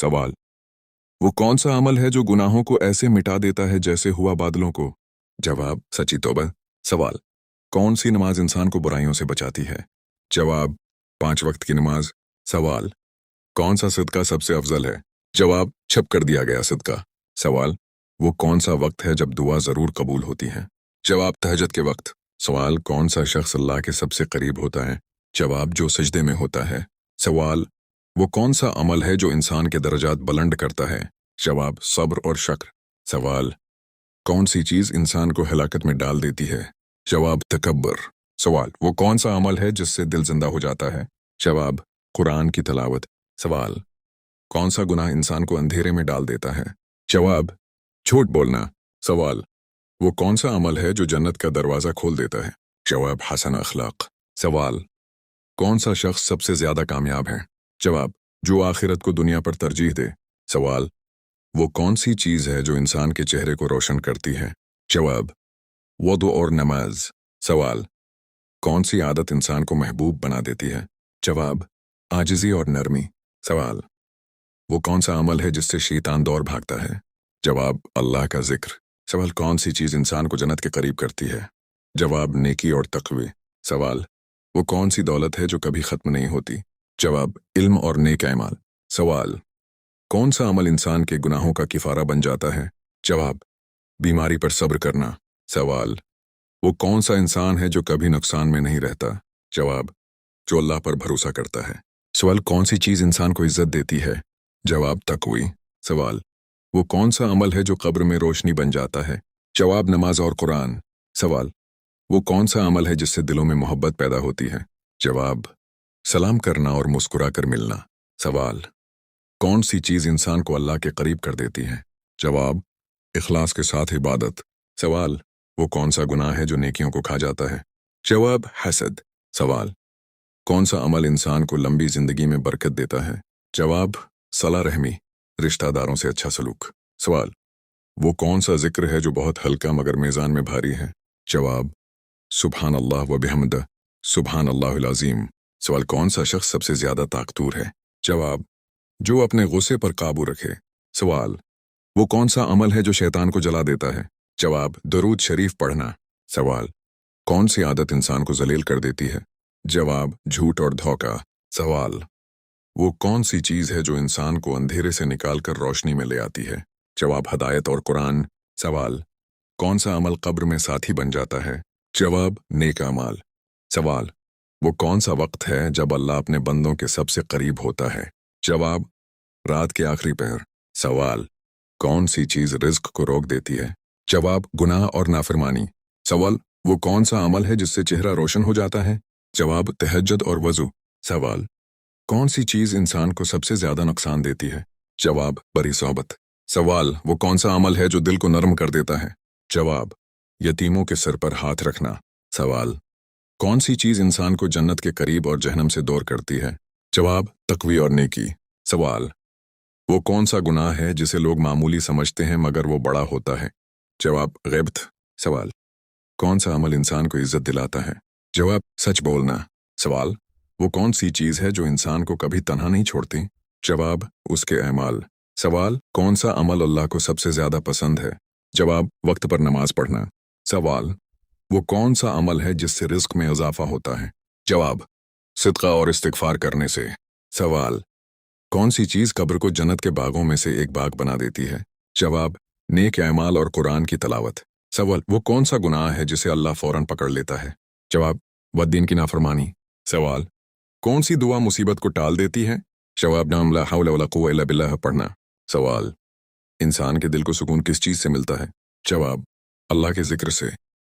सवाल, वो कौन सा अमल है जो गुनाहों को ऐसे मिटा देता है जैसे हुआ बादलों को? जवाब, सच्ची तौबा। सवाल, कौन सी नमाज इंसान को बुराइयों से बचाती है? जवाब, 5 वक्त की नमाज। सवाल, कौन सा सदका सबसे अफजल है? जवाब, छप कर दिया गया सदका। सवाल, वो कौन सा वक्त है जब दुआ जरूर कबूल होती है? जवाब, तहज्जुद के वक्त। सवाल, कौन सा शख्स अल्लाह के सबसे करीब होता है? जवाब, जो सजदे में होता है। सवाल, वो कौन सा अमल है जो इंसान के दर्जात बुलंद करता है? जवाब, सब्र और शक्र। सवाल, कौन सी चीज इंसान को हलाकत में डाल देती है? जवाब, तकब्बर। सवाल, वो कौन सा अमल है जिससे दिल जिंदा हो जाता है? जवाब, कुरान की तलावत। सवाल, कौन सा गुनाह इंसान को अंधेरे में डाल देता है? जवाब, झूठ बोलना। सवाल, वो कौन सा अमल है जो जन्नत का दरवाजा खोल देता है? जवाब, हसन अखलाक। सवाल, कौन सा शख्स सबसे ज्यादा कामयाब है? जवाब, जो आखिरत को दुनिया पर तरजीह दे। सवाल, वो कौन सी चीज है जो इंसान के चेहरे को रोशन करती है? जवाब, वुदू और नमाज। सवाल, कौन सी आदत इंसान को महबूब बना देती है? जवाब, आजिज़ी और नरमी। सवाल, वो कौन सा अमल है जिससे शैतान दौड़ भागता है? जवाब, अल्लाह का जिक्र। सवाल, कौन सी चीज इंसान को जन्नत के करीब करती है? जवाब, नेकी और तक़वी। सवाल, वो कौन सी दौलत है जो कभी खत्म नहीं होती? जवाब, इल्म और नेक अमाल। सवाल, कौन सा अमल इंसान के गुनाहों का किफारा बन जाता है? जवाब, बीमारी पर सब्र करना। सवाल, वो कौन सा इंसान है जो कभी नुकसान में नहीं रहता? जवाब, जो अल्लाह पर भरोसा करता है। सवाल, कौन सी चीज इंसान को इज्जत देती है? जवाब, तक़वी। सवाल, वो कौन सा अमल है जो कब्र में रोशनी बन जाता है? जवाब, नमाज और कुरान। सवाल, वो कौन सा अमल है जिससे दिलों में मोहब्बत पैदा होती है? जवाब, सलाम करना और मुस्कुरा कर मिलना। सवाल, कौन सी चीज इंसान को अल्लाह के करीब कर देती है? जवाब, इखलास के साथ इबादत। सवाल, वो कौन सा गुनाह है जो नेकियों को खा जाता है? जवाब, हसद। सवाल, कौन सा अमल इंसान को लंबी जिंदगी में बरकत देता है? जवाब, सला रहमी, रिश्तेदारों से अच्छा सलूक। सवाल, वो कौन सा जिक्र है जो बहुत हल्का मगर मीज़ान में भारी है? जवाब, सुभान अल्लाह व बिहम्द, सुभान अल्लाहुल अज़ीम। सवाल, कौन सा शख्स सबसे ज्यादा ताकतूर है? जवाब, जो अपने गुस्से पर काबू रखे। सवाल, वो कौन सा अमल है जो शैतान को जला देता है? जवाब, दरूद शरीफ पढ़ना। सवाल, कौन सी आदत इंसान को जलील कर देती है? जवाब, झूठ और धोखा। सवाल, वो कौन सी चीज है जो इंसान को अंधेरे से निकालकर रोशनी में ले आती है? जवाब, हदायत और कुरान। सवाल, कौन सा अमल कब्र में साथी बन जाता है? जवाब, नेक अमाल। सवाल, वो कौन सा वक्त है जब अल्लाह अपने बंदों के सबसे करीब होता है? जवाब, रात के आखिरी पहर। सवाल, कौन सी चीज रिज्क को रोक देती है? जवाब, गुनाह और नाफरमानी। सवाल, वो कौन सा अमल है जिससे चेहरा रोशन हो जाता है? जवाब, तहज्जुद और वजू। सवाल, कौन सी चीज इंसान को सबसे ज्यादा नुकसान देती है? जवाब, बरी सोहबत। सवाल, वो कौन सा अमल है जो दिल को नरम कर देता है? जवाब, यतीमों के सर पर हाथ रखना। सवाल, कौन सी चीज इंसान को जन्नत के करीब और जहन्नम से दूर करती है? जवाब, तक़वी और नेकी। सवाल, वो कौन सा गुनाह है जिसे लोग मामूली समझते हैं मगर वो बड़ा होता है? जवाब, ग़िबत। सवाल, कौन सा अमल इंसान को इज्जत दिलाता है? जवाब, सच बोलना। सवाल, वो कौन सी चीज है जो इंसान को कभी तन्हा नहीं छोड़ती? जवाब, उसके अमाल। सवाल, कौन सा अमल अल्लाह को सबसे ज्यादा पसंद है? जवाब, वक्त पर नमाज पढ़ना। सवाल, वो कौन सा अमल है जिससे रिज्क में इजाफा होता है? जवाब, सिदका और इस्तिगफार करने से। सवाल, कौन सी चीज कब्र को जन्नत के बागों में से एक बाग बना देती है? जवाब, नेक अमाल और कुरान की तलावत। सवाल, वो कौन सा गुनाह है जिसे अल्लाह फौरन पकड़ लेता है? जवाब, वद्दीन की नाफरमानी। सवाल, कौन सी दुआ मुसीबत को टाल देती है? जवाब, नाम ला हौला वला कुव्वता इल्ला बिल्लाह पढ़ना। सवाल, इंसान के दिल को सुकून किस चीज से मिलता है? जवाब, अल्लाह के जिक्र से।